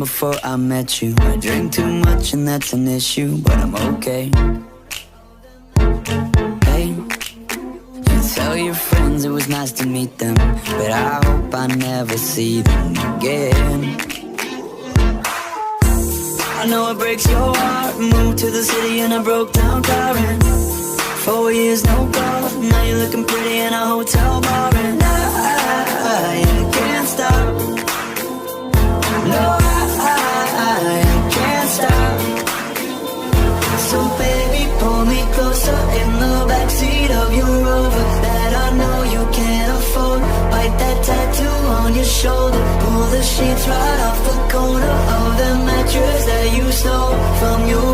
before I met you. I drink too much and that's an issue, but I'm okay. Hey, you tell your friends it was nice to meet them, but I hope I never see them again. I know it breaks your heart. Moved to the city in a broke down car, and 4 years no call. Now you're looking pretty in a hotel bar, and I can't stop. No, I can't stop. So baby, pull me closer in the backseat of your Rover that I know you can't afford. Bite that tattoo on your shoulder. Pull the sheets right off the corner of the mattress that you stole from your